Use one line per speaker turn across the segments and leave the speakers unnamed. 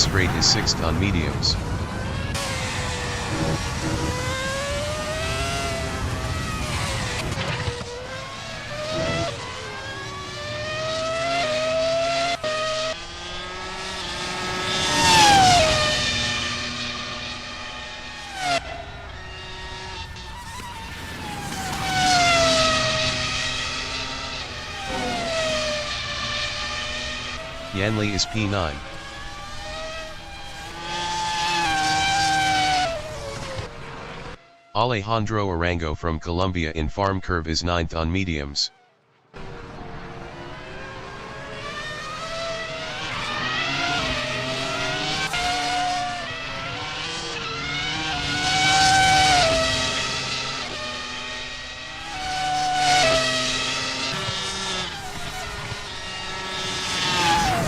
straight is 6th on mediums. Yanli is P9. Alejandro Arango from Colombia in farm curve is 9th on mediums.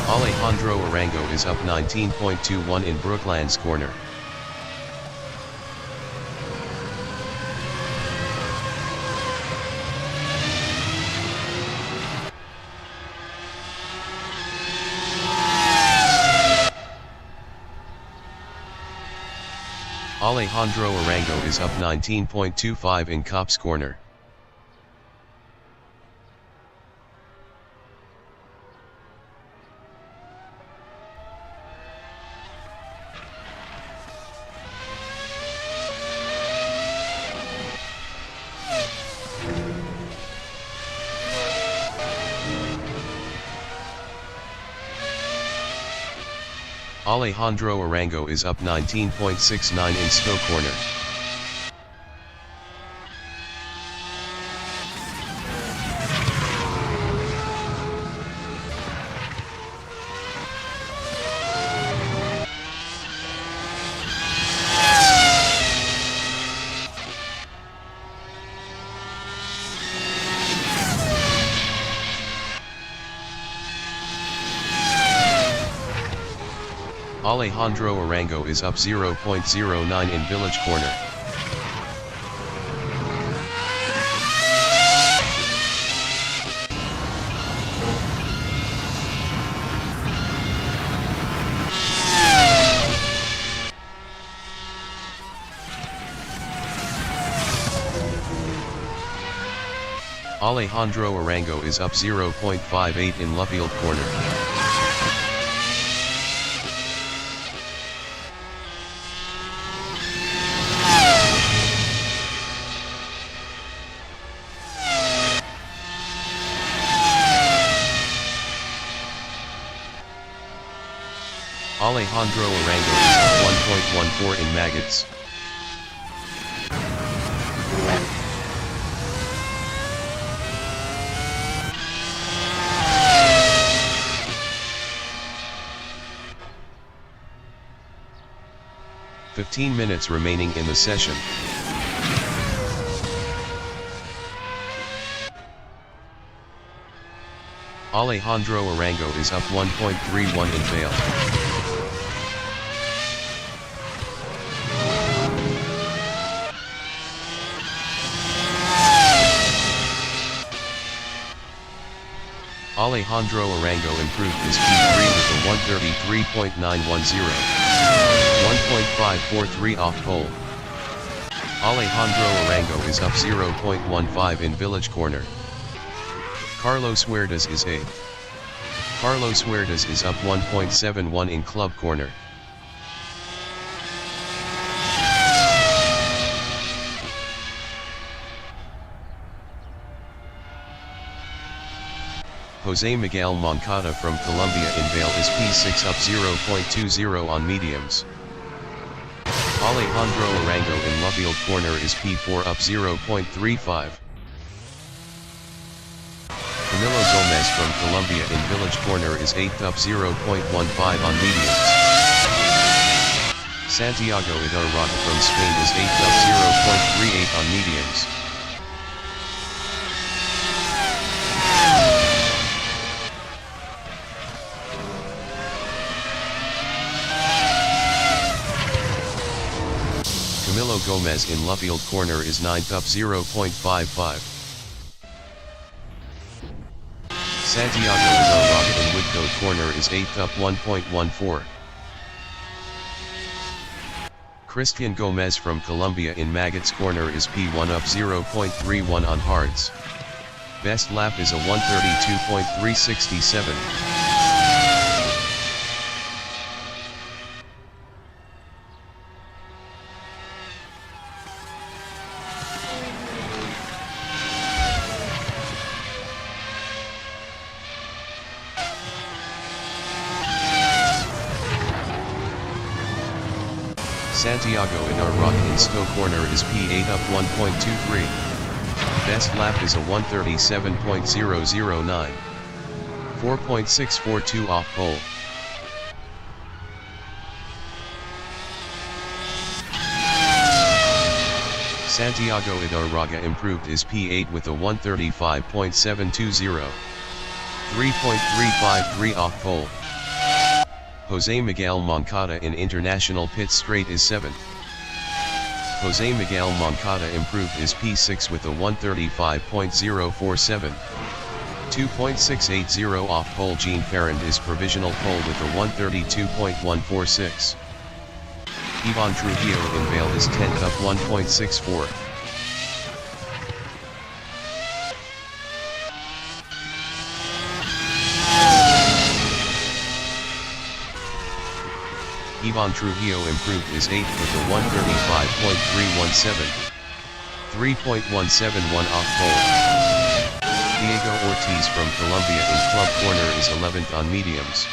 Alejandro Arango is up 19.21 in Brooklands corner. Alejandro Arango is up 19.25 in Copse corner. Alejandro Arango is up 19.69 in Stowe corner. Alejandro Arango is up 0.09 in Village corner. Alejandro Arango is up 0.58 in Luffield corner. Alejandro Arango is up 1.14 in Maggots. "15 minutes remaining in the session. Alejandro Arango is up 1.31 in Vale. Alejandro Arango improved his P3 with a 133.910, 1.543 off pole. Alejandro Arango is up 0.15 in Village corner. Carlos Huertas is 8th. Carlos Huertas is up 1.71 in Club corner. Jose Miguel Moncada from Colombia in Vale is P6 up 0.20 on mediums. Alejandro Arango in Luffield corner is P4 up 0.35. Camilo Gomez from Colombia in Village corner is 8th up 0.15 on mediums. Santiago Idarraga from Spain is 8th up 0.38 on mediums. Camilo Gomez in Luffield corner is 9th up 0.55. Santiago Idarraga in Woodcote corner is 8th up 1.14. Christian Gomez from Colombia in Maggot's corner is P1 up 0.31 on hards. Best lap is a 132.367.
Santiago Idarroca in Stowe corner is P8 up 1.23. Best lap is a 137.009. 4.642 off pole. Santiago Idarroca improved his P8 with a 135.720. 3.353 off pole. Jose Miguel Moncada in International Pit Straight is 7th. Jose Miguel Moncada improved his P6 with a 135.047. 2.680 off pole. Jean Ferrand is provisional pole with a 132.146. Ivan Trujillo in Vale is 10th up 1.64. Ivan Trujillo improved his 8th with a 135.317. 3.171 off pole. Diego Ortiz from Colombia in club corner is 11th on mediums.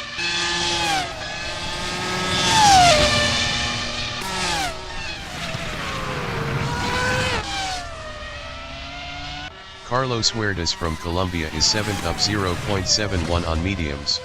Carlos Huertas from Colombia is 7th up 0.71 on mediums.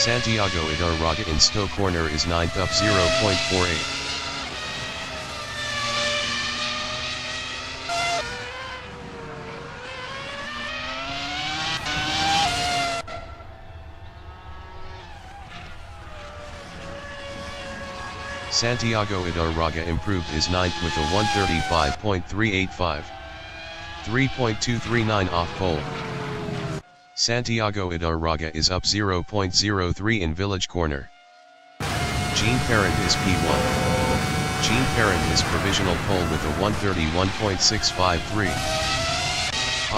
Santiago Idarroca in Stowe corner is 9th up 0.48. Santiago Idarroca improved his 9th with a 135.385. 3.239 off pole. Santiago Idarroca is up 0.03 in village corner. Jean Ferrand is P1. Jean Ferrand is provisional pole with a 131.653.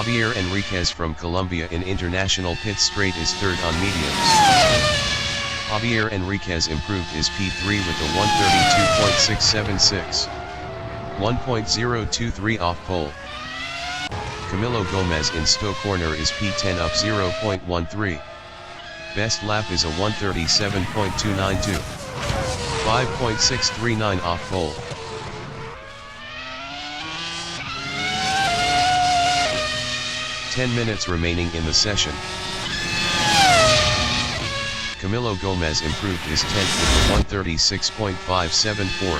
J.Enriquez from Colombia in International Pit Straight is 3rd on mediums. J.Enriquez improved his P3 with a 132.676. 1.023 off pole. Camilo Gomez in Stowe corner is P10 up 0.13. Best lap is a 137.292. 5.639 off pole. "10 minutes remaining in the session. Camilo Gomez improved his 10th with a 136.574.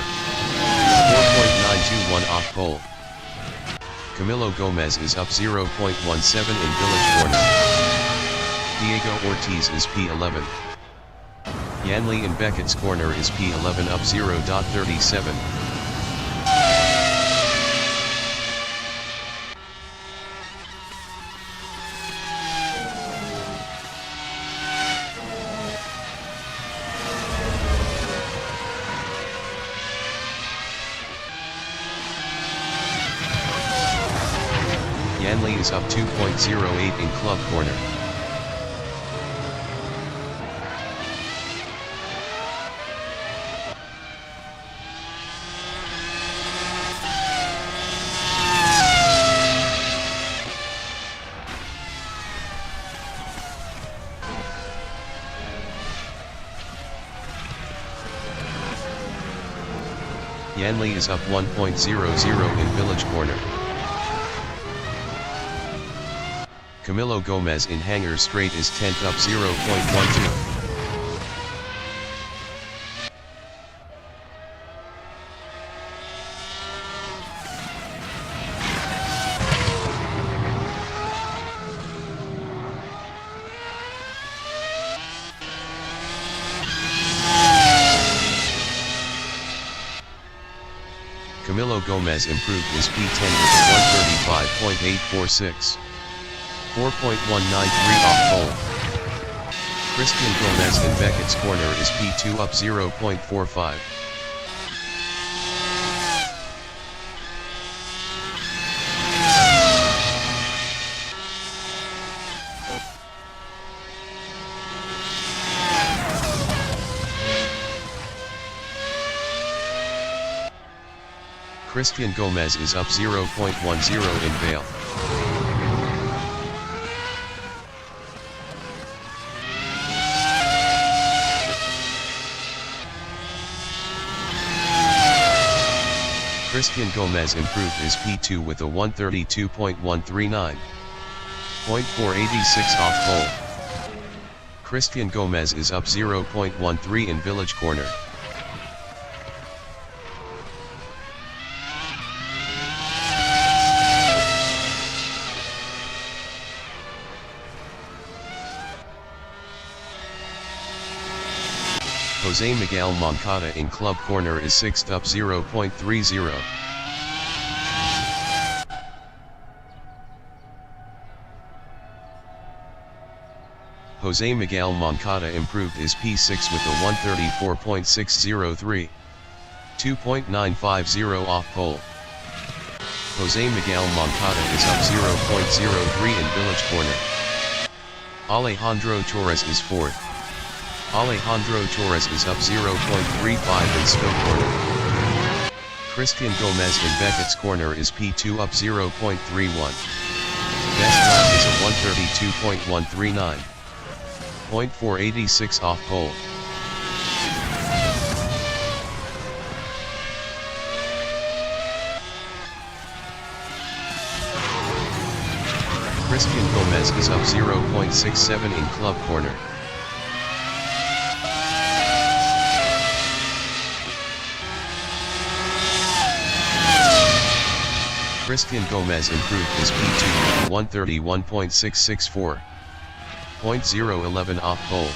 4.921 off pole. Camilo Gomez is up 0.17 in village corner. Diego Ortiz is P11. Yanli in Beckett's corner is P11 up 0.37. Yanli is up 2.08 in club corner. Yanli is up 1.00 in village corner. Camilo Gomez in Hangar Straight is 10th up 0.12. Camilo Gomez improved his P10 with a 135.846.
4.193 off pole. Christian Gomez in Beckett's corner is P2 up 0.45. Christian Gomez is up 0.10 in Vale. Christian Gomez improved his P2 with a 132.139. 0.486 off pole. Christian Gomez is up 0.13 in Village Corner. Jose Miguel Moncada in Club Corner is 6th up 0.30. Jose Miguel Moncada improved his P6 with a 134.603. 2.950 off pole. Jose Miguel Moncada is up 0.03 in Village Corner. Alejandro Torres is 4th. Alejandro Torres is up 0.35 in Stoke Corner. Christian Gomez in Beckett's corner is P2 up 0.31. Best lap is a 132.139. 0.486 off pole. Christian Gomez is up 0.67 in Club Corner. Christian Gomez improved his P2 to 131.664. 0.011 off pole.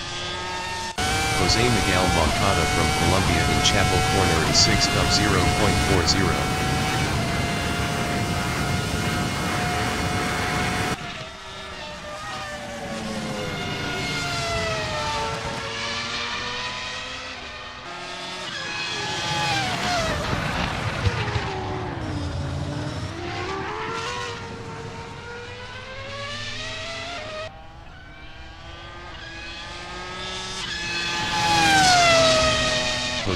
Jose Miguel Moncada from Colombia in Chapel Corner is 6th up 0.40.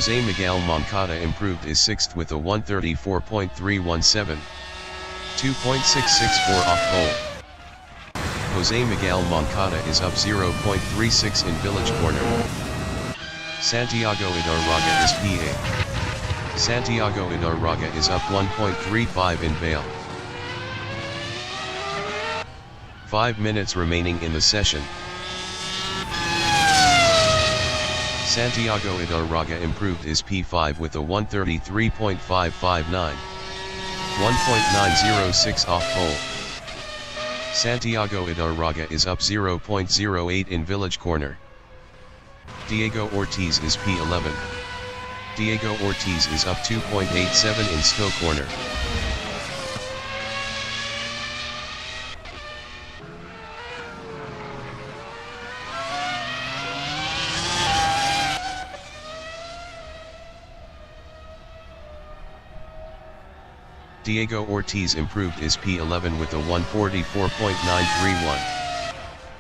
Jose Miguel Moncada improved his 6th with a 134.317. 2.664 off pole. Jose Miguel Moncada is up 0.36 in Village Corner. Santiago Idarraga is P8. Santiago Idarraga is up 1.35 in Vale. 5 minutes remaining in the session. Santiago Idarraga improved his P5 with a 133.559. 1.906 off pole. Santiago Idarraga is up 0.08 in Village Corner. Diego Ortiz is P11. Diego Ortiz is up 2.87 in Stowe Corner. Diego Ortiz improved his P11 with a 144.931.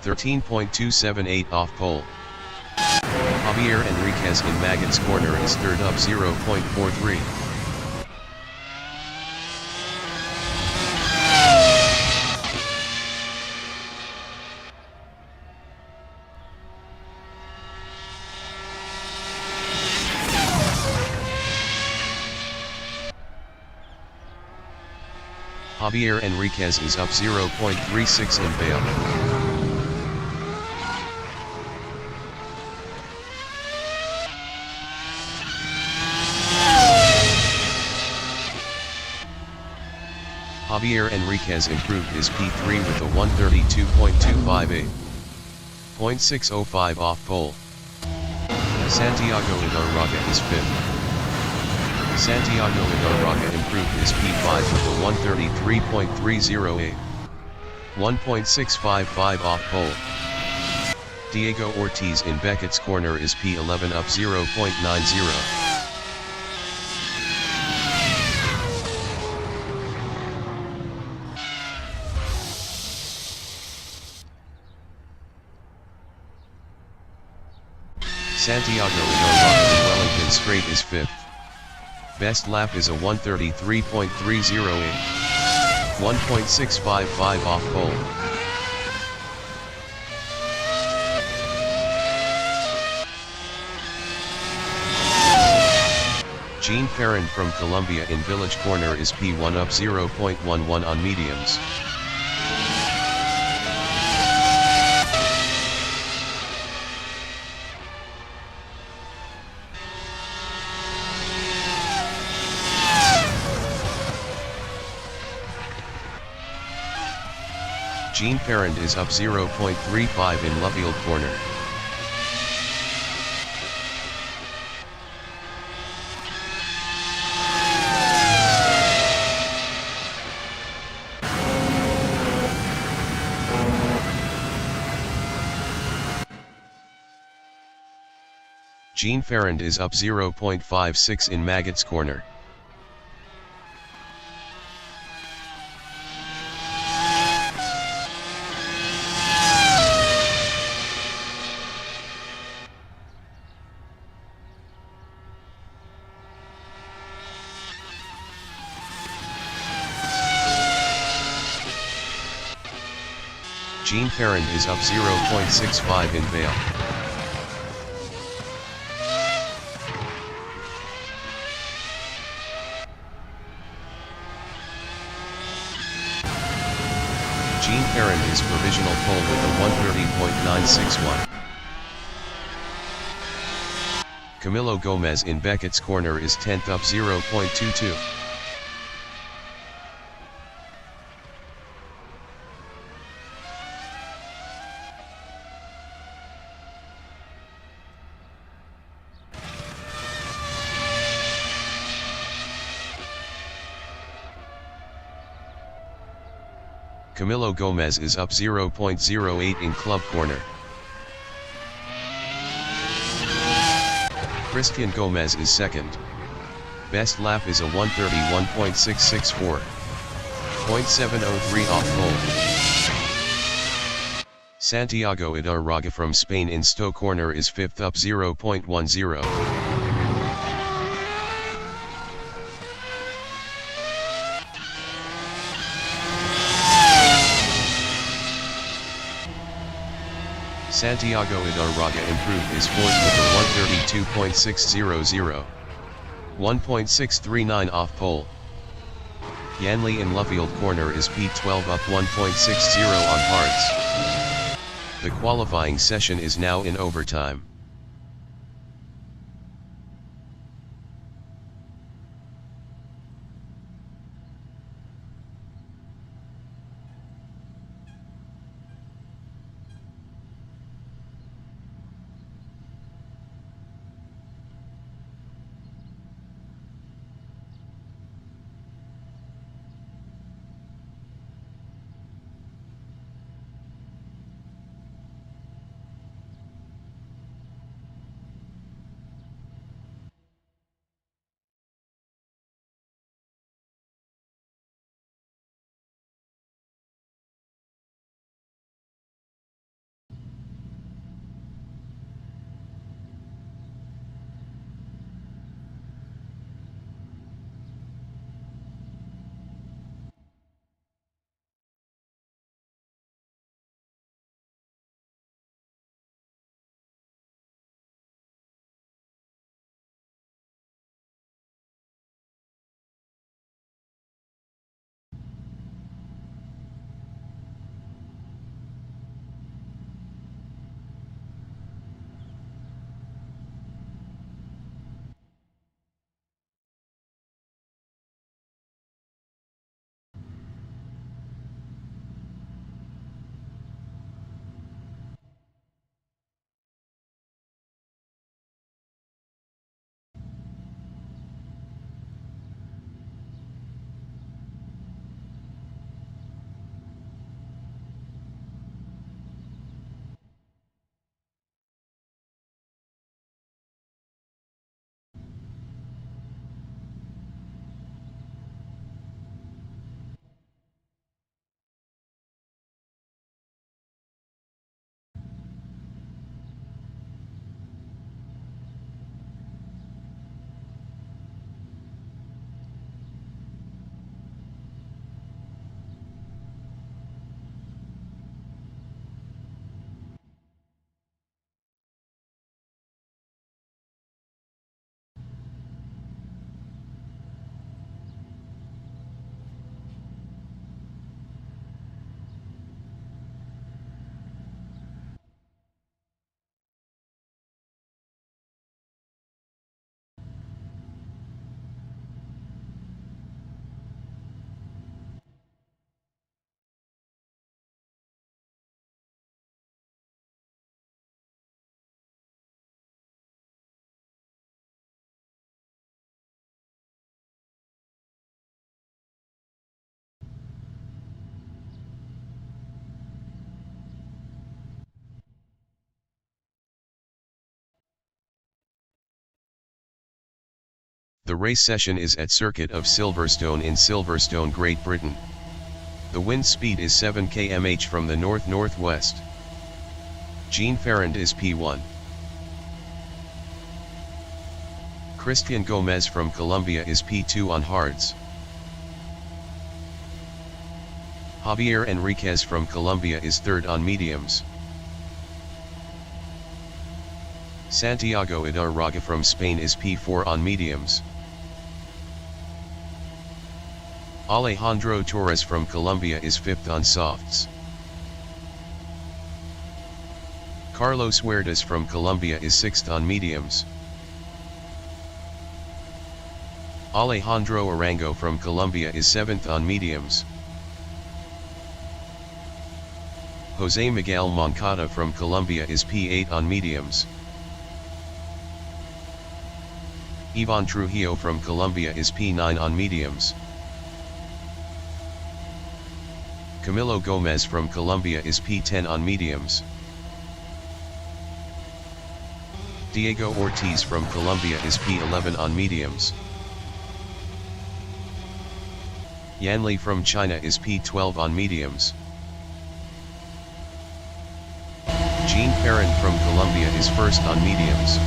13.278 off pole. J.Enriquez in Maggot's corner is 3rd up 0.43. J.Enriquez is up 0.36 in Vale. J.Enriquez improved his P3 with a 132.258. 0.605 off pole. Santiago Idarraga is 5th. Santiago Idarraga improved his P5 with a 133.308. 1.655 off pole. Diego Ortiz in Beckett's corner is P11 up 0.90. Santiago in Wellington Straight is 5th. Best lap is a 1:33.308. 1.655 off pole. Jean Ferrand from Colombia in Village Corner is P1 up 0.11 on mediums. Jean Ferrand is up 0.35 in Lovefield Corner. Jean Ferrand is up 0.56 in Maggots Corner. Jean Ferrand is up 0.65 in Vale. Jean Ferrand is provisional pole with a 1:30.961. Camilo Gomez in Beckett's corner is 10th up 0.22. Camilo Gomez is up 0.08 in Club Corner. Christian Gomez is 2nd. Best lap is a 1:31.664. 0.703 off pole. Santiago Idarraga from Spain in Stowe Corner is 5th up 0.10. Santiago Idarraga improved his 4th with a 1:32.600. 1.639 off pole. Yanli in Lovefield Corner is P12 up 1.60 on hards. The qualifying session is now in overtime. The race session is at circuit of Silverstone in Silverstone, Great Britain. The wind speed is 7 km/h from the north-northwest. Jean Ferrand is P1. Christian Gomez from Colombia is P2 on hards. J.Enriquez from Colombia is third on mediums. Santiago Idarraga from Spain is P4 on mediums. Alejandro Torres from Colombia is fifth on softs. Carlos Huertas from Colombia is sixth on mediums. Alejandro Arango from Colombia is seventh on mediums. Jose Miguel Moncada from Colombia is P8 on mediums. Ivan Trujillo from Colombia is P9 on mediums. Camilo Gomez from Colombia is P10 on mediums. Diego Ortiz from Colombia is P11 on mediums. Yanli from China is P12 on mediums. Jean Ferrand from Colombia is first on mediums.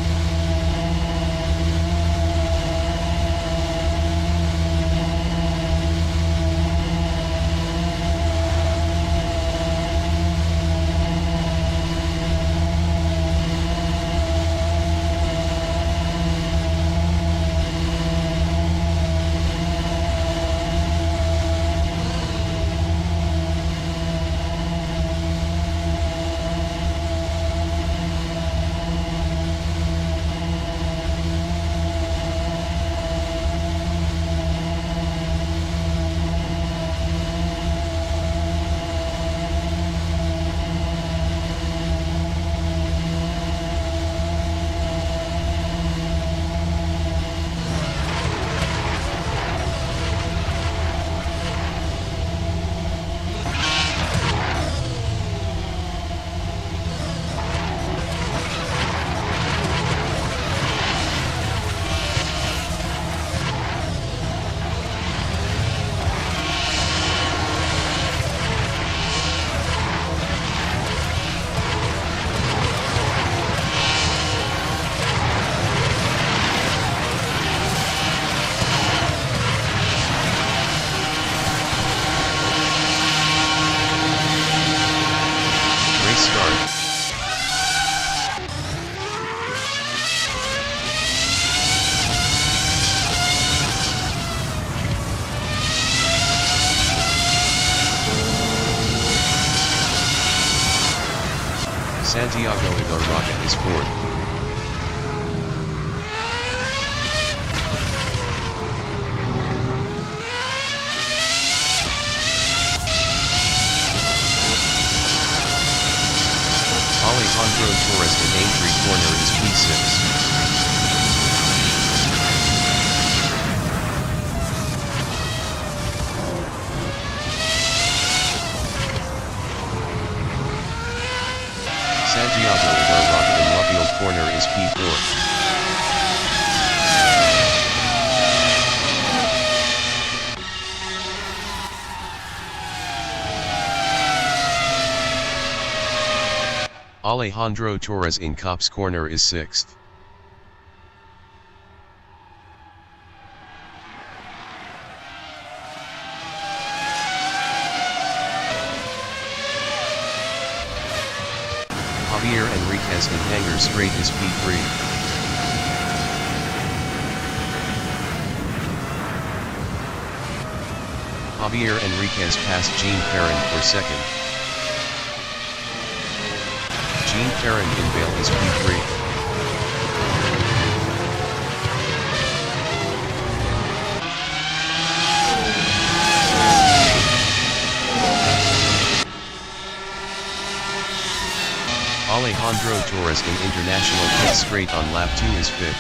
Santiago Idarraga is fourth. Alejandro Torres in entry corner is P6. Santiago Idarraga in left-field corner is P4. Alejandro Torres in Copse corner is 6th. J.Enriquez in Hanger Straight is P3. J.Enriquez passed Jean Ferrand for second. Jean Ferrand in Vale is P3. Alejandro Torres in International Pit Straight on lap 2 is 5th,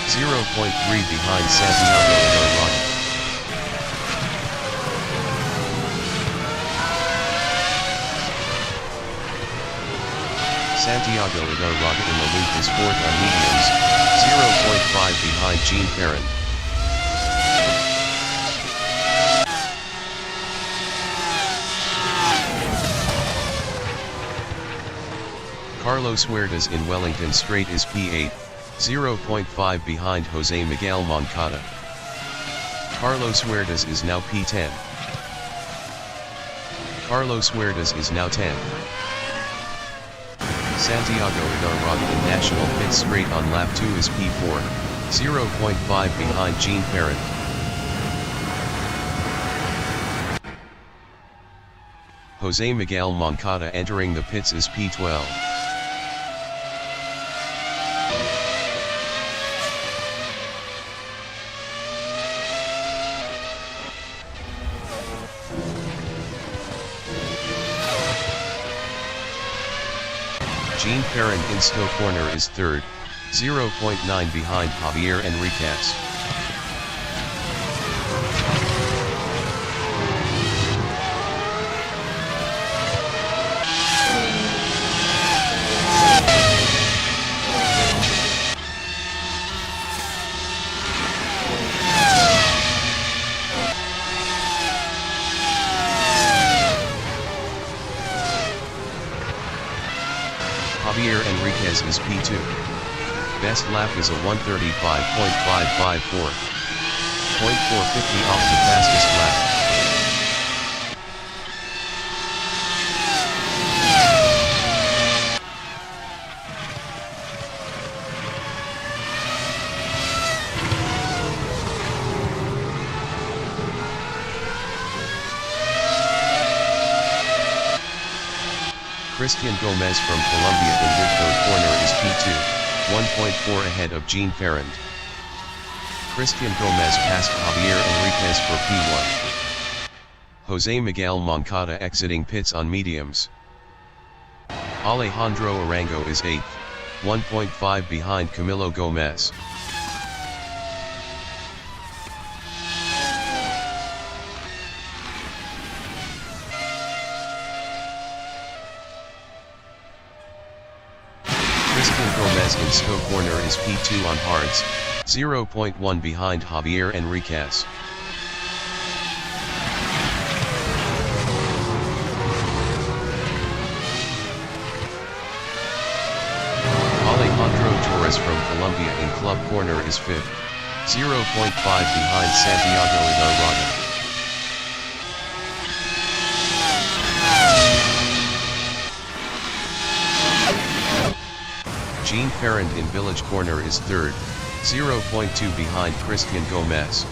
0.3 behind Santiago Idarraga. Santiago Idarraga in the loop is 4th on mediums, 0.5 behind Jean Ferrand. Carlos Huertas in Wellington Straight is P8, 0.5 behind Jose Miguel Moncada. Carlos Huertas is now P10. Carlos Huertas is now 10. Santiago Idarraga in National Pit Straight on lap 2 is P4, 0.5 behind Jean Perrin. Jose Miguel Moncada entering the pits is P12. Jean Perrin in Stowe corner is third, 0.9 behind J.Enriquez. J.Enriquez is P2. Best lap is a 1:35.554. 0.450 off the fastest lap. Christian Gomez from Colombia in Woodford corner is P2, 1.4 ahead of Jean Perrin. Christian Gomez passed J.Enriquez for P1. Jose Miguel Moncada exiting pits on mediums. Alejandro Arango is 8th, 1.5 behind Camilo Gomez. Christian Gomez in Stowe corner is P2 on hards, 0.1 behind J.Enriquez. Alejandro Torres from Colombia in club corner is 5th, 0.5 behind Santiago Idarraga. Jean Perrin in village corner is 3rd, 0.2 behind Christian Gomez.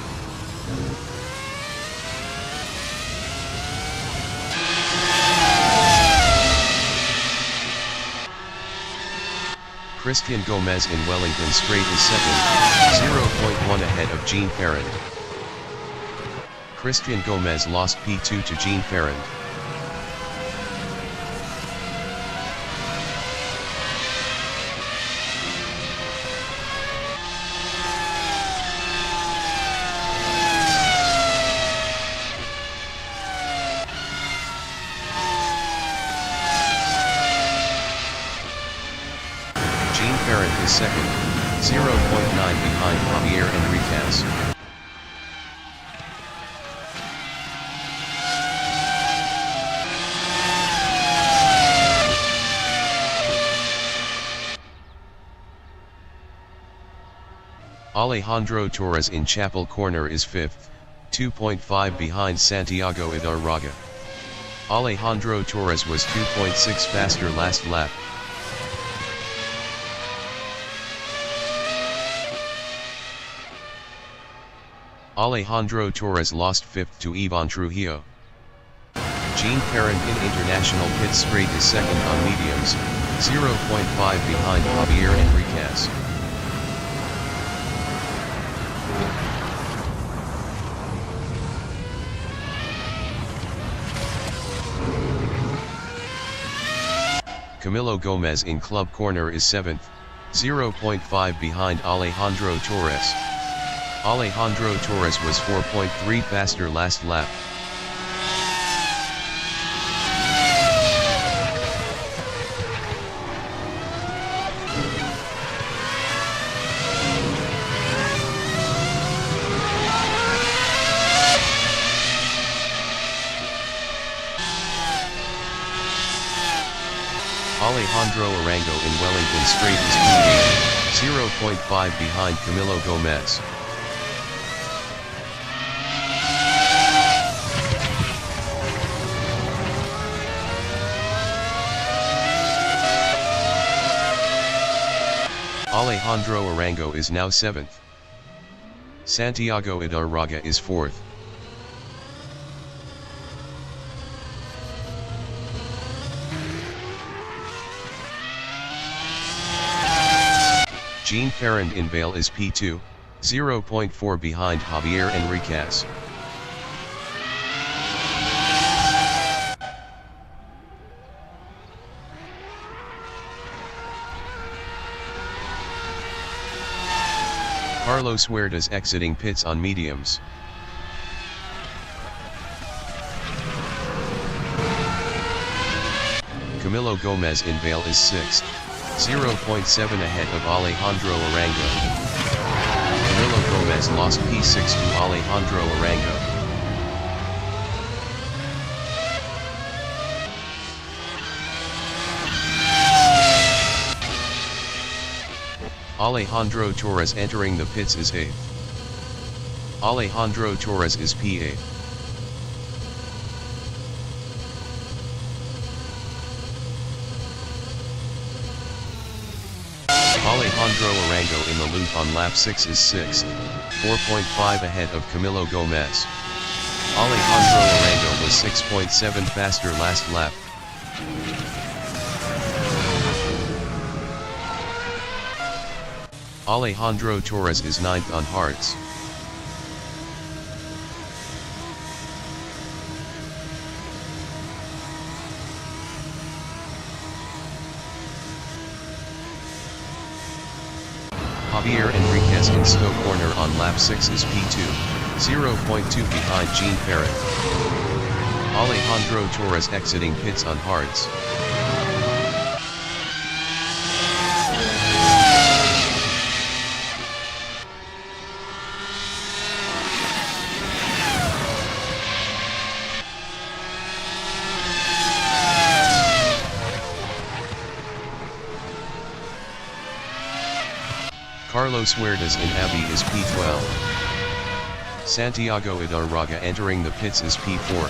Christian Gomez in Wellington Straight is 2nd, 0.1 ahead of Jean Perrin. Christian Gomez lost P2 to Jean Perrin. Jean Perrin is 2nd, 0.9 behind J.Enriquez. Alejandro Torres in Chapel corner is 5th, 2.5 behind Santiago Idarraga. Alejandro Torres was 2.6 faster last lap. Alejandro Torres lost 5th to Ivan Trujillo. Jean Perrin in International Pit Straight is 2nd on mediums, 0.5 behind J.Enriquez. Camilo Gomez in club corner is 7th, 0.5 behind Alejandro Torres. Alejandro Torres was 4.3 faster last lap. Alejandro Arango in Wellington Straight is P8, 0.5 behind Camilo Gomez. Alejandro Arango is now 7th. Santiago Idarraga is 4th. Jean Ferrand in Vale is P2, 0.4 behind J.Enriquez. Carlos Huertas exiting pits on mediums. Camilo Gomez in Vale is 6th, 0.7 ahead of Alejandro Arango. Camilo Gomez lost P6 to Alejandro Arango. Alejandro Torres entering the pits is 8th. Alejandro Torres is P8. Alejandro Arango in the loop on lap 6 is 6th, 4.5 ahead of Camilo Gomez. Alejandro Arango was 6.7 faster last lap. Alejandro Torres is 9th on hards. J.Enriquez in slow corner on lap 6 is P2, 0.2 behind Jean Ferrand. Alejandro Torres exiting pits on hards. Carlos Huertas in Abbey is P12. Santiago Idarraga entering the pits is P4.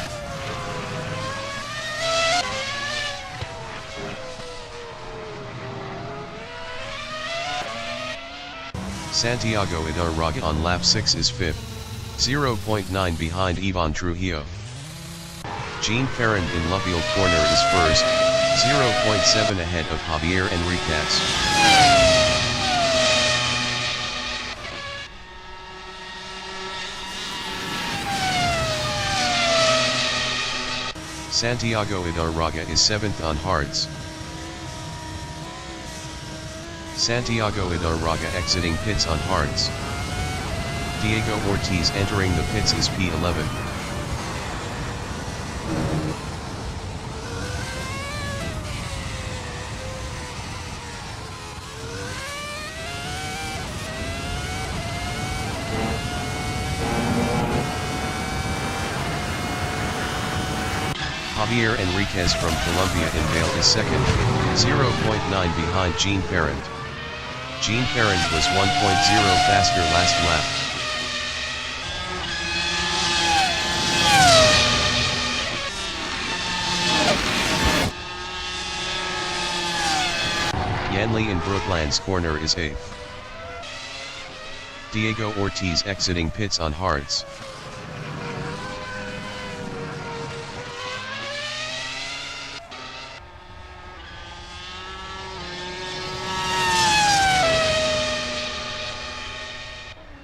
Santiago Idarraga on lap 6 is 5th, 0.9 behind Ivan Trujillo. Jean Ferrand in Lovefield corner is 1st, 0.7 ahead of J.Enriquez. Santiago Idarraga is 7th on hards. Santiago Idarraga exiting pits on hards. Diego Ortiz entering the pits is P11. J.Enriquez from Colombia in Vale is 2nd, 0.9 behind Jean Ferrand. Jean Ferrand was 1.0 faster last lap. Yanli in Brooklands corner is 8th. Diego Ortiz exiting pits on hards.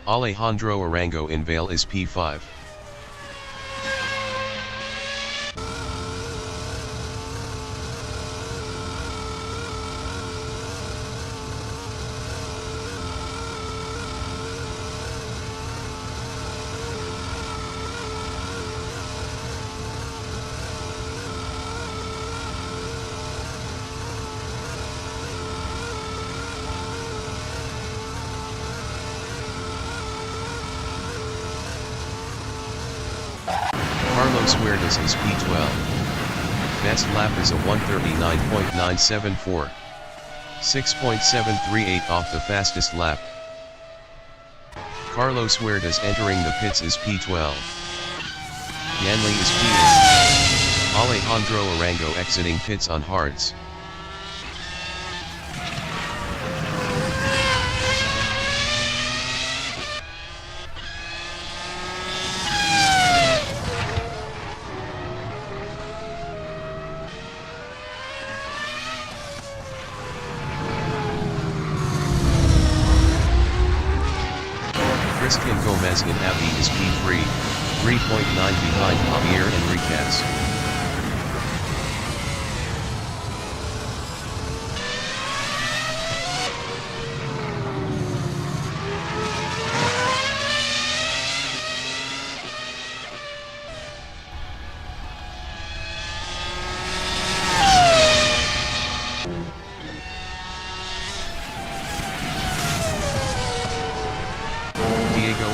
Alejandro Arango in Vale is P5. Carlos Huertas is P12. Best lap is a 1:39.974. 6.738 off the fastest lap. Carlos Huertas entering the pits is P12. Yanli is P8. Alejandro Arango exiting pits on hards. Christian Gomez in Avi is P3, 3.9 behind J.Enriquez.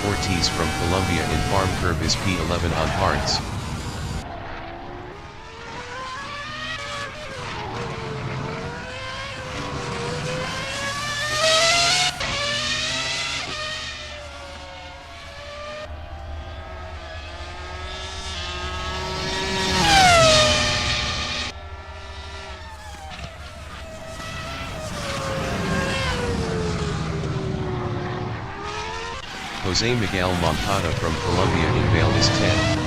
Ortiz from Colombia in farm curve is P11 on hards. Jose Miguel Moncada from Colombia in Vail is 10.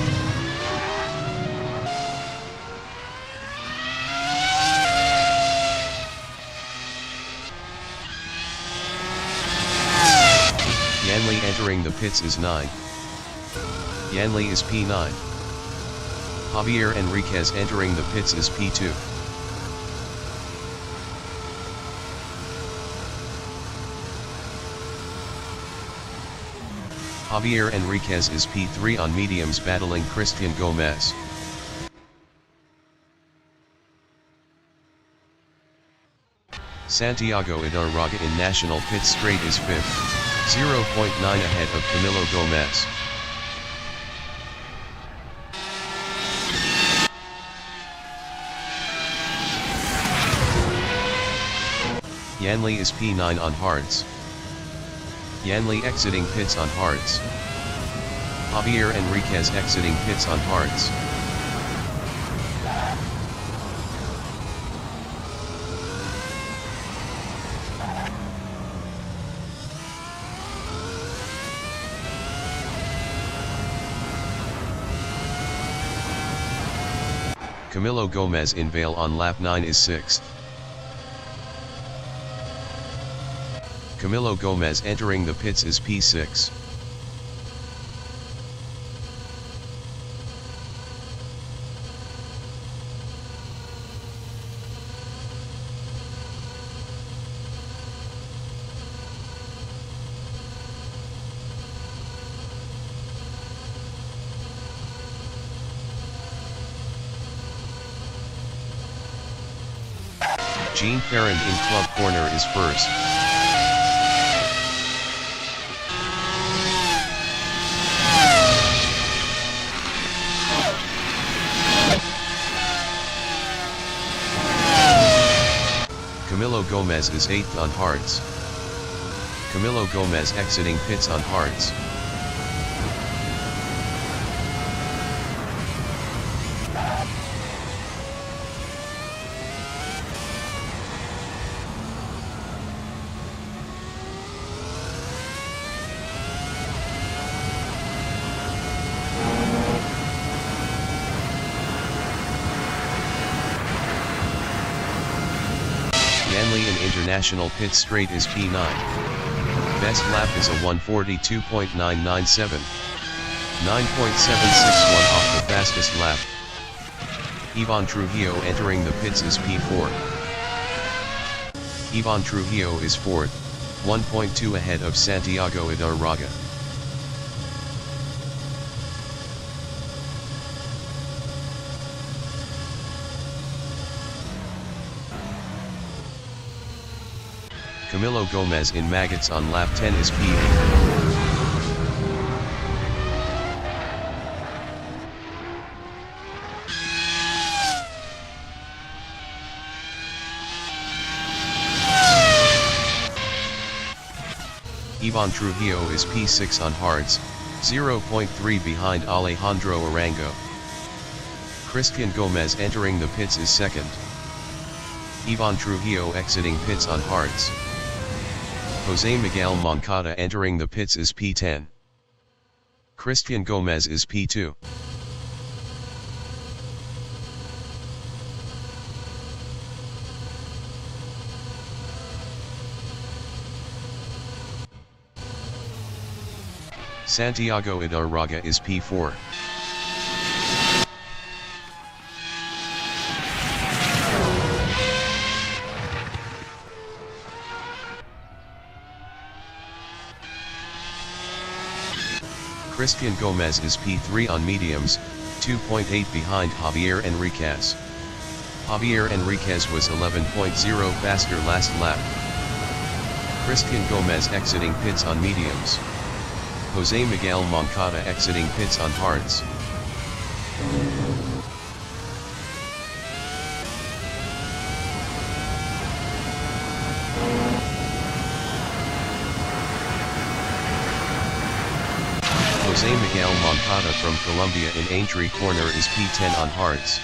Yanli entering the pits is 9. Yanli is P9. J.Enriquez entering the pits is P2. J.Enriquez is P3 on mediums battling Christian Gomez. Santiago Idarraga in national pit straight is 5th, 0.9 ahead of Camilo Gomez. Yanli is P9 on hards. Yanli exiting pits on hards. J.Enriquez exiting pits on hards. Camilo Gomez in Vail on lap 9 is 6th. Camilo Gomez entering the pits is P6. Jean Ferrand in club corner is first. Camilo Gomez is 8th on hards. Camilo Gomez exiting pits on hards. Yanli in international pit straight is P9. Best lap is a 1:42.997. 9.761 off the fastest lap. Ivan Trujillo entering the pits is P4. Ivan Trujillo is 4th, 1.2 ahead of Santiago Idarraga. Camilo Gomez in maggots on lap 10 is P8. Ivan Trujillo is P6 on hards, 0.3 behind Alejandro Arango. Christian Gomez entering the pits is second. Ivan Trujillo exiting pits on hards. Jose Miguel Moncada entering the pits is P10. Christian Gomez is P2. Santiago Idarraga is P4. Christian Gomez is P3 on mediums, 2.8 behind J.Enriquez. J.Enriquez was 11.0 faster last lap. Christian Gomez exiting pits on mediums. Jose Miguel Moncada exiting pits on hards. Jose Miguel Moncada from Colombia in Aintree corner is P10 on hards.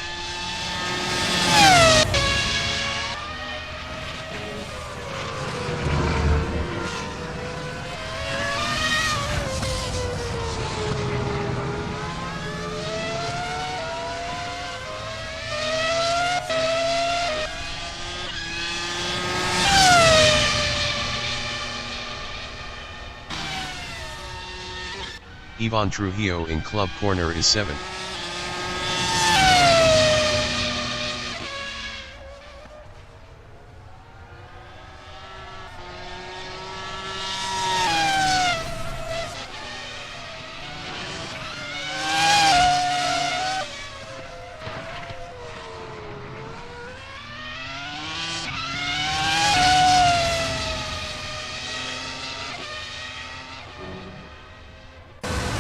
Ivan Trujillo in club corner is 7th.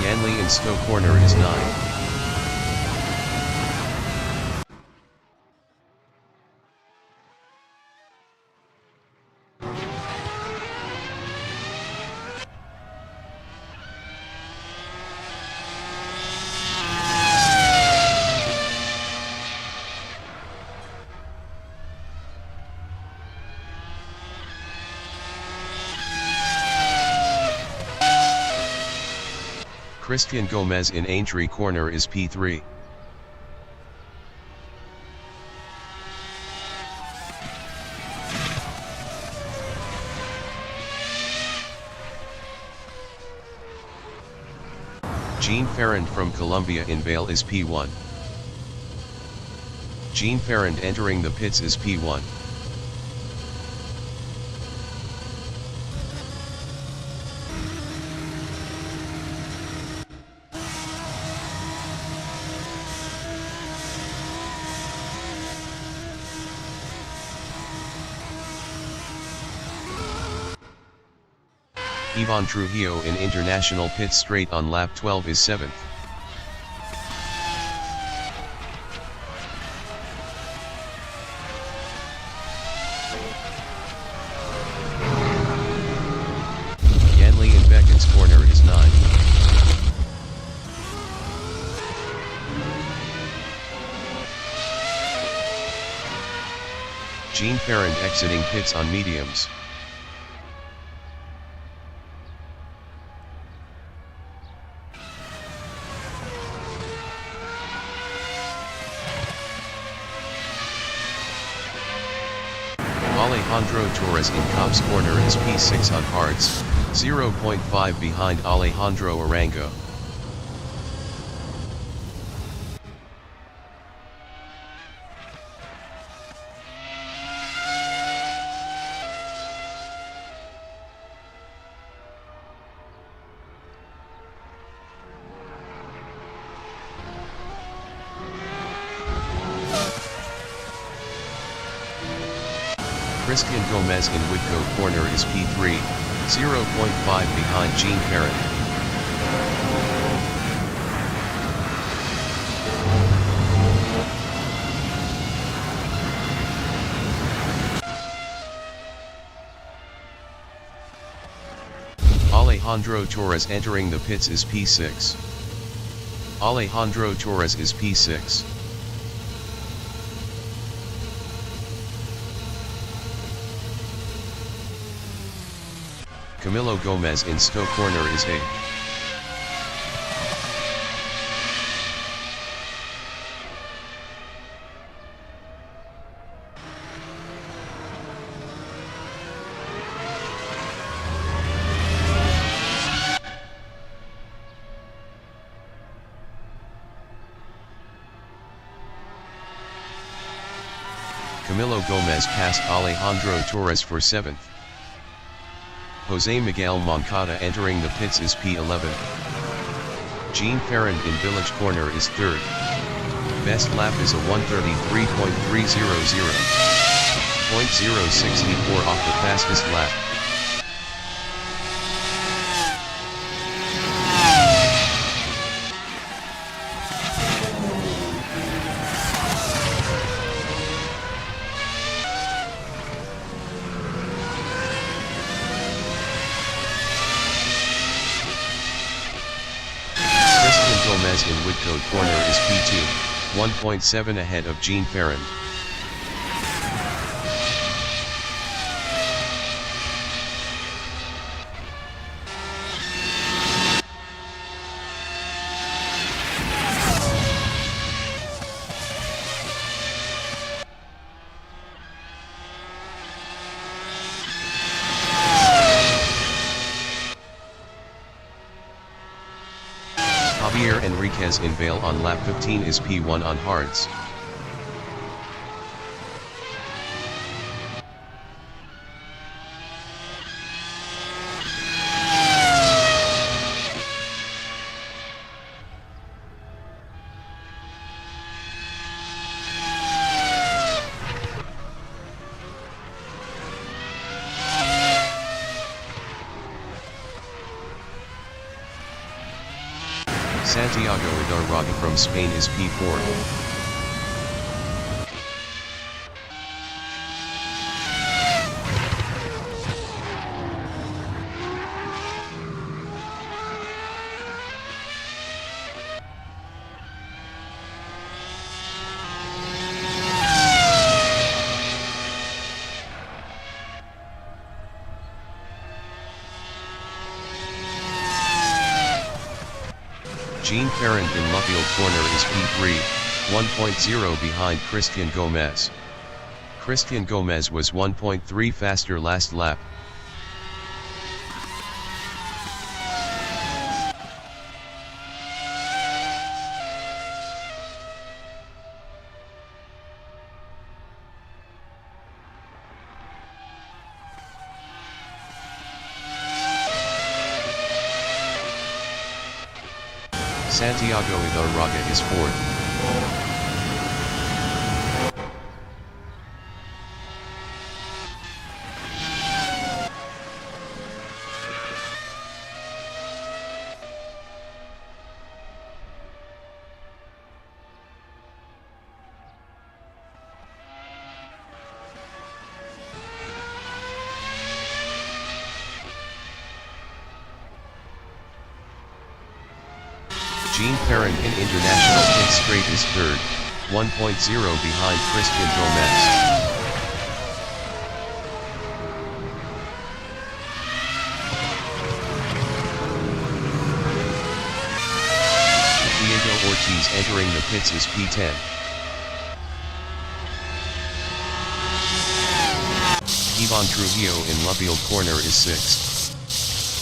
Yanli in Stowe corner is 9. Christian Gomez in Aintree corner is P3. Jean Ferrand from Colombia in Vale is P1. Jean Ferrand entering the pits is P1. Ivan Trujillo in international pit straight on lap 12 is 7th. Yanli in Beckett's corner is 9. Jean Ferrand exiting pits on mediums. Alejandro Torres in Cops corner is P6 on hards, 0.5 behind Alejandro Arango. Christian Gomez in Woodcote corner is P3, 0.5 behind Jean Ferrand. Alejandro Torres entering the pits is P6. Alejandro Torres is P6. Camilo Gomez in Stowe corner is A. Camilo Gomez passed Alejandro Torres for 7th. Jose Miguel Moncada entering the pits is P11. Jean Ferrand in Village Corner is 3rd. Best lap is a 1:33.300. 0.064 off the fastest lap. Gomez in Woodcote Corner is P2, 1.7 ahead of Jean Ferrand. J.Enriquez in Vale on lap 15 is P1 on hards. Santiago Idarraga from Spain is P4. Jean Ferrand in Luffield Corner is P3, 1.0 behind Christian Gomez. Christian Gomez was 1.3 faster last lap. Santiago Idarraga is 4th. Jean Ferrand in International Pit Straight is 3rd, 1.0 behind Christian Gomez. Diego Ortiz entering the pits is P10. Ivan Trujillo in Luffield Corner is 6th.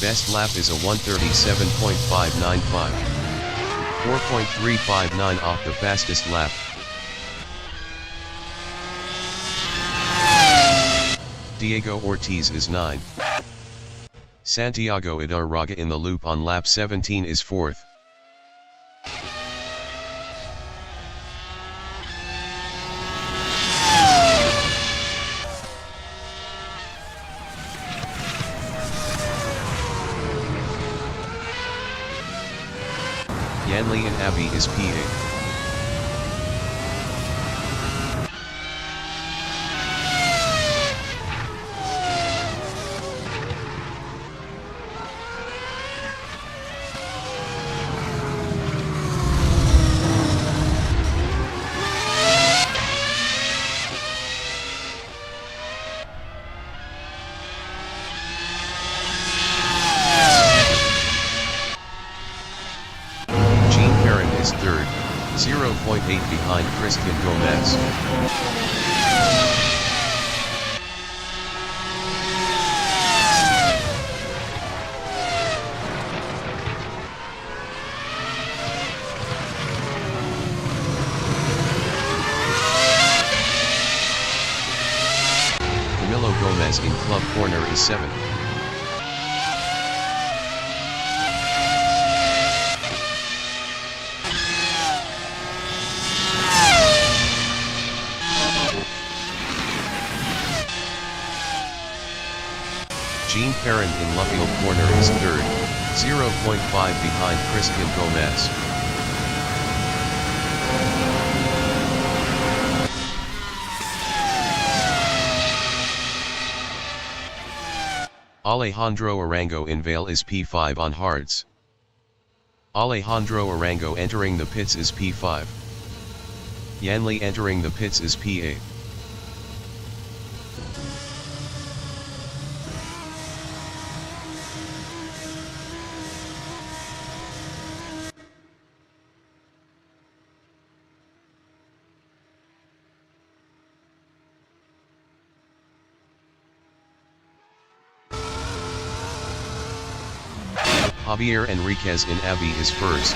Best lap is a 1:37.595. 4.359 off the fastest lap. Diego Ortiz is 9. Santiago Idarraga in the loop on lap 17 is 4th. Yanli and Abbey is P8. Christian Gomez. Gomez in club corner is 7. Jean Perrin in Luffield corner is 3rd, 0.5 behind Christian Gomez. Alejandro Arango in Vale is P5 on hards. Alejandro Arango entering the pits is P5. Yanli entering the pits is P8. J.Enriquez in Abbey is 1st.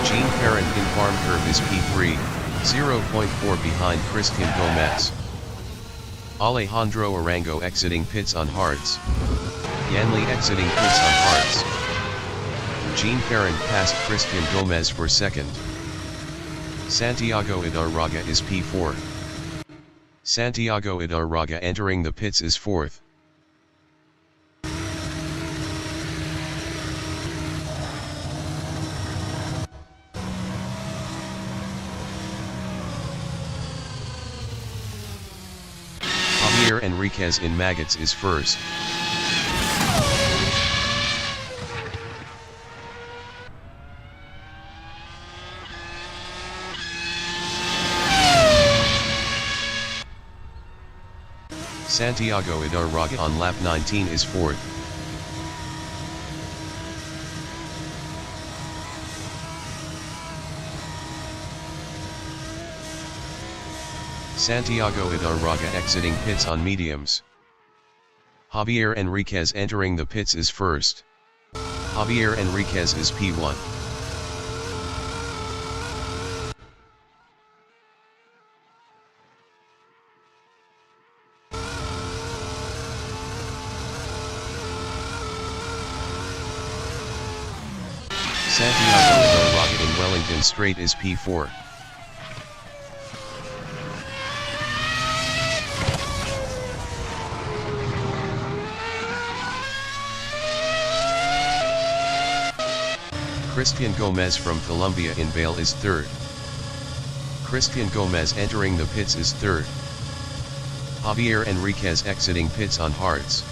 Jean Perrin in Farm Curve is P3, 0.4 behind Christian Gomez. Alejandro Arango exiting pits on hards. Yanli exiting pits on hards. Jean Perrin passed Christian Gomez for 2nd. Santiago Idarraga is P4. Santiago Idarraga entering the pits is 4th. J.Enriquez in Maggots is 1st. Santiago Idarraga on lap 19 is 4th. Santiago Idarraga exiting pits on mediums. J.Enriquez entering the pits is 1st. J.Enriquez is P1. Santiago Idarraga in Wellington Straight is P4. Christian Gomez from Colombia in Vale is 3rd. Christian Gomez entering the pits is 3rd. J.Enriquez exiting pits on hards.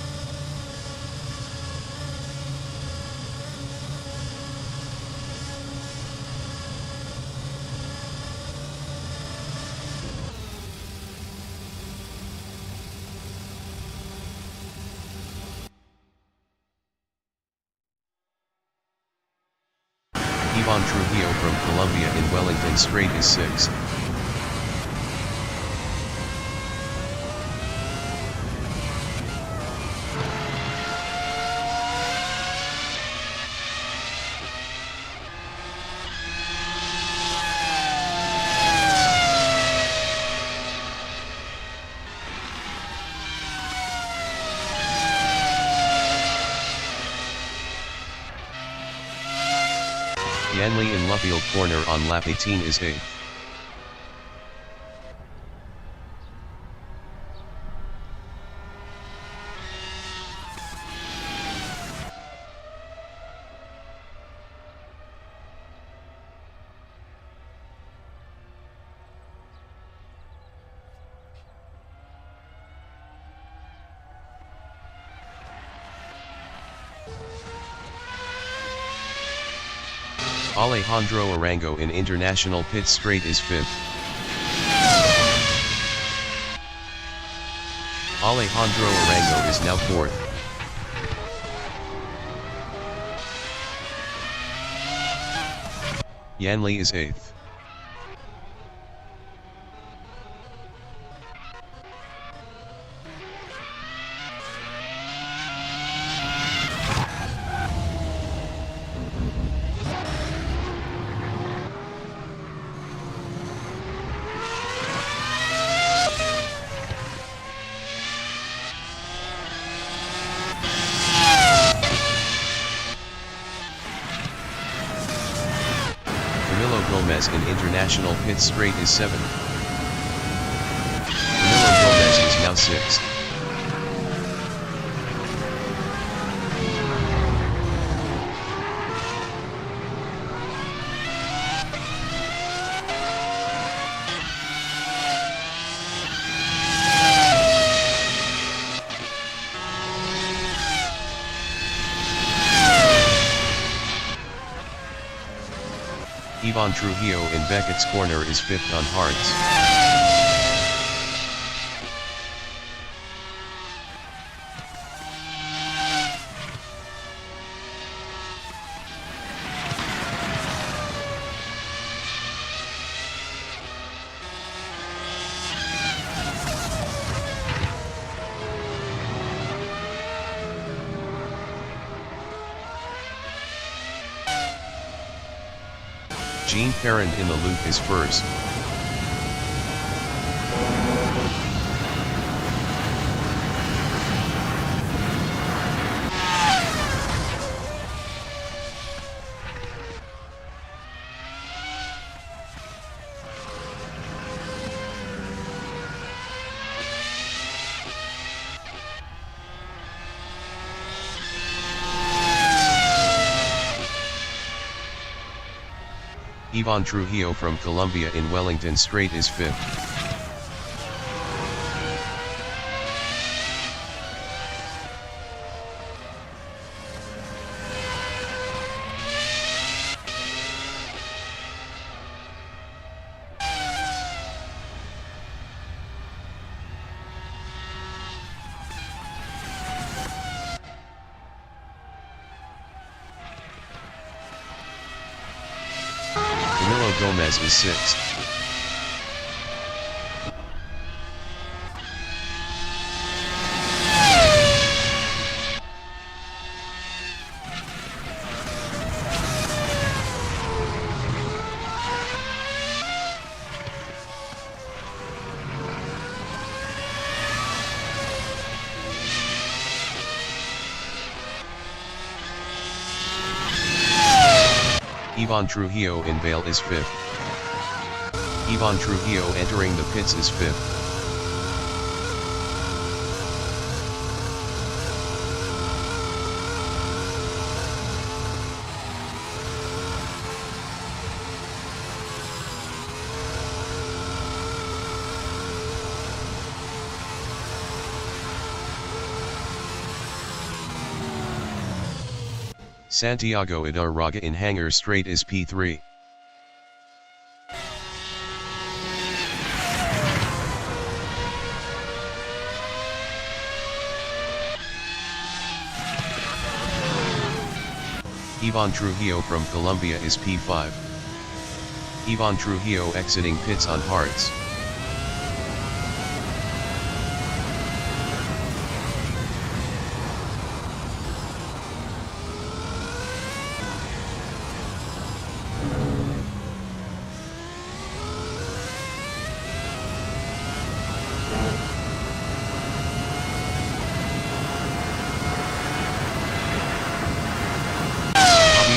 Ivan Trujillo from Colombia in Wellington Straight is 6th. Yanli in Luffield corner on lap 18 is 8th. Alejandro Arango in International Pit Straight is 5th. Alejandro Arango is now 4th. Yanli is 8th. Gomez in international pit straight is 7th. Camilo Gomez is now 6th. Ivan Trujillo in Beckett's corner is 5th on hards. Jean Parent in the loop is 1st. Ivan Trujillo from Colombia in Wellington Straight is 5th. Gomez is 6th. Ivan Trujillo in Vale is 5th. Ivan Trujillo entering the pits is 5th. Santiago Idarraga in Hangar Straight is P3. Ivan Trujillo from Colombia is P5. Ivan Trujillo exiting pits on hards.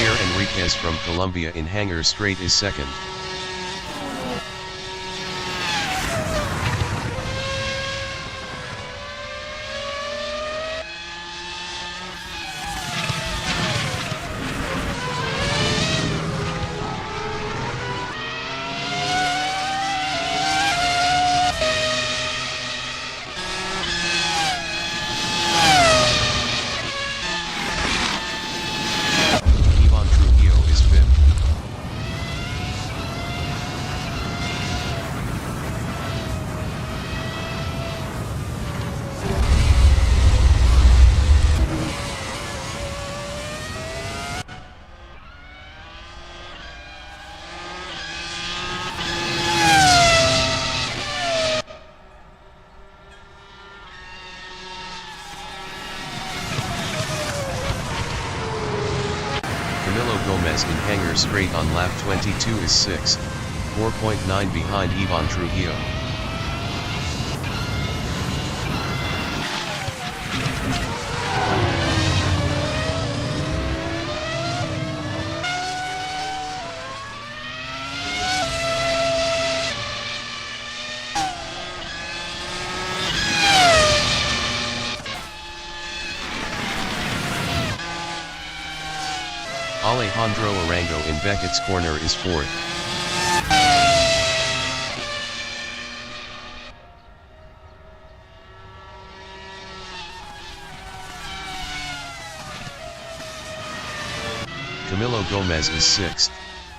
J.Enriquez from Colombia in Hangar Straight is 2nd. Gomez in Hangar Straight on lap 22 is 6th, 4.9 behind Ivan Trujillo. Alejandro Arango in Beckett's corner is 4th. Camilo Gomez is 6th,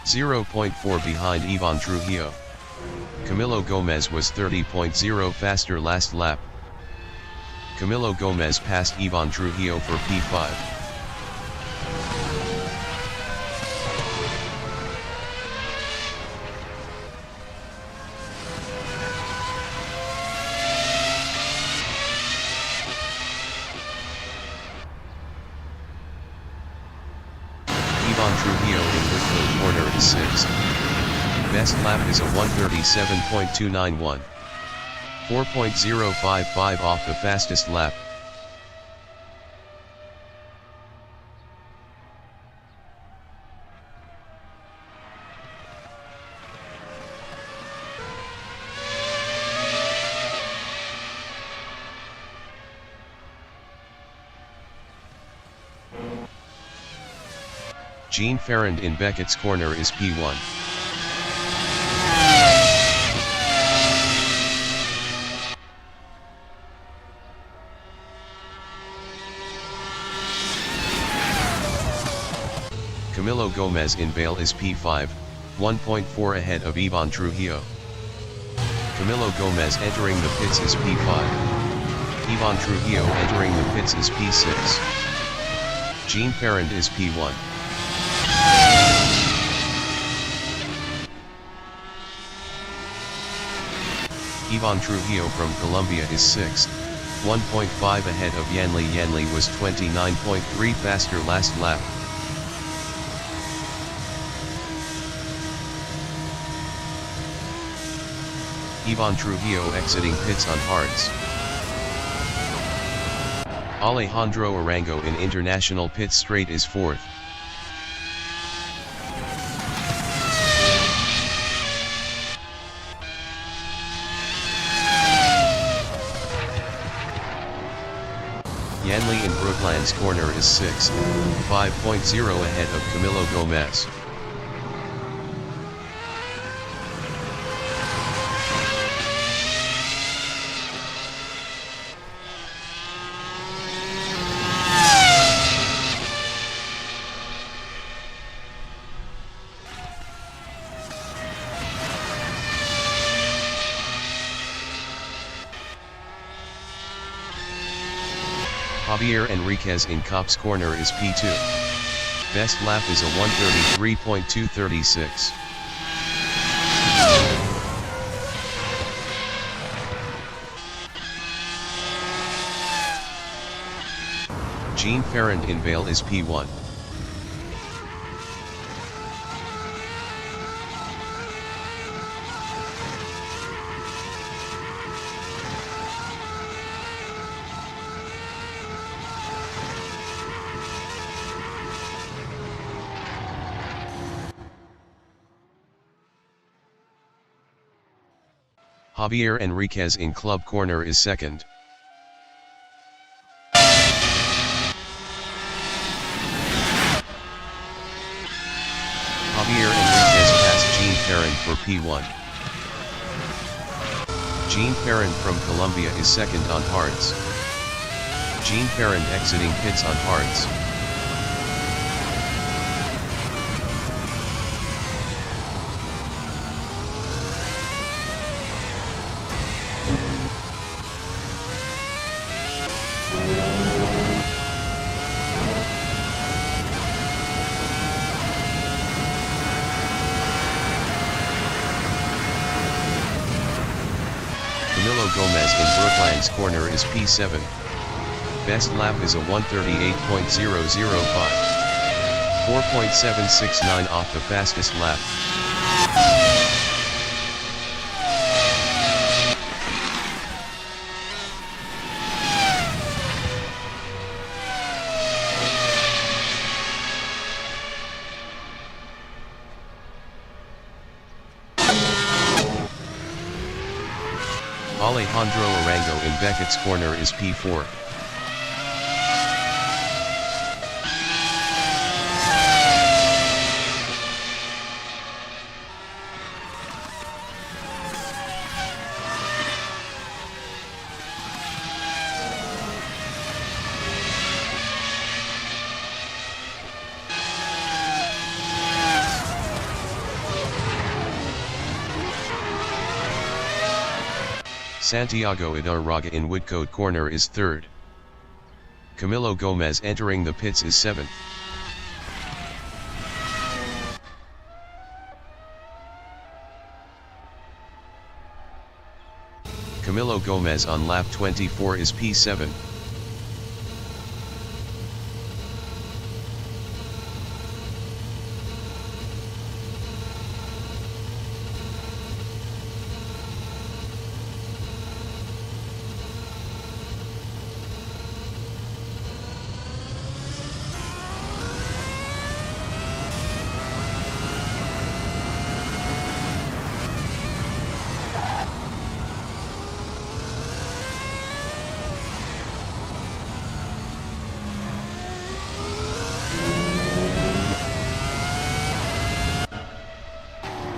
0.4 behind Ivan Trujillo. Camilo Gomez was 30.0 faster last lap. Camilo Gomez passed Ivan Trujillo for P5. Ivan Trujillo in Whitfield corner is 6th. Best lap is a 1:37.291. 4.055 off the fastest lap. Jean Ferrand in Beckett's corner is P1. Camilo Gomez in Vale is P5, 1.4 ahead of Ivan Trujillo. Camilo Gomez entering the pits is P5. Ivan Trujillo entering the pits is P6. Jean Ferrand is P1. Ivan Trujillo from Colombia is 6th, 1.5 ahead of Yanli. Yanli was 29.3 faster last lap. Ivan Trujillo exiting pits on hards. Alejandro Arango in International Pit Straight is 4th. Yanli in Brooklands corner is 6th, 5.0 ahead of Camilo Gomez. J.Enriquez in Cop's corner is P2. Best lap is a 1:33.236. Jean Ferrand in Vale is P1. J.Enriquez in Club corner is 2nd. J.Enriquez passed Jean Ferrand for P1. Jean Ferrand from Colombia is 2nd on hards. Jean Ferrand exiting pits on hards. Camilo Gomez in Brooklands corner is P7. Best lap is a 1:38.005. 4.769 off the fastest lap. Alejandro Arango in Beckett's corner is P4. Santiago Idarraga in Woodcote corner is third. Camilo Gomez entering the pits is seventh. Camilo Gomez on lap 24 is P7.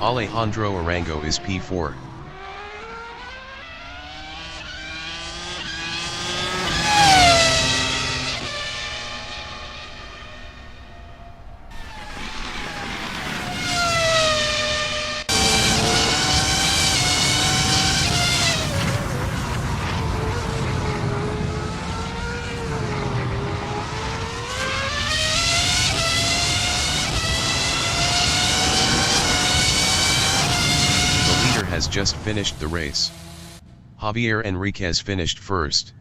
Alejandro Arango is P4. Has just finished the race. J.Enriquez finished first.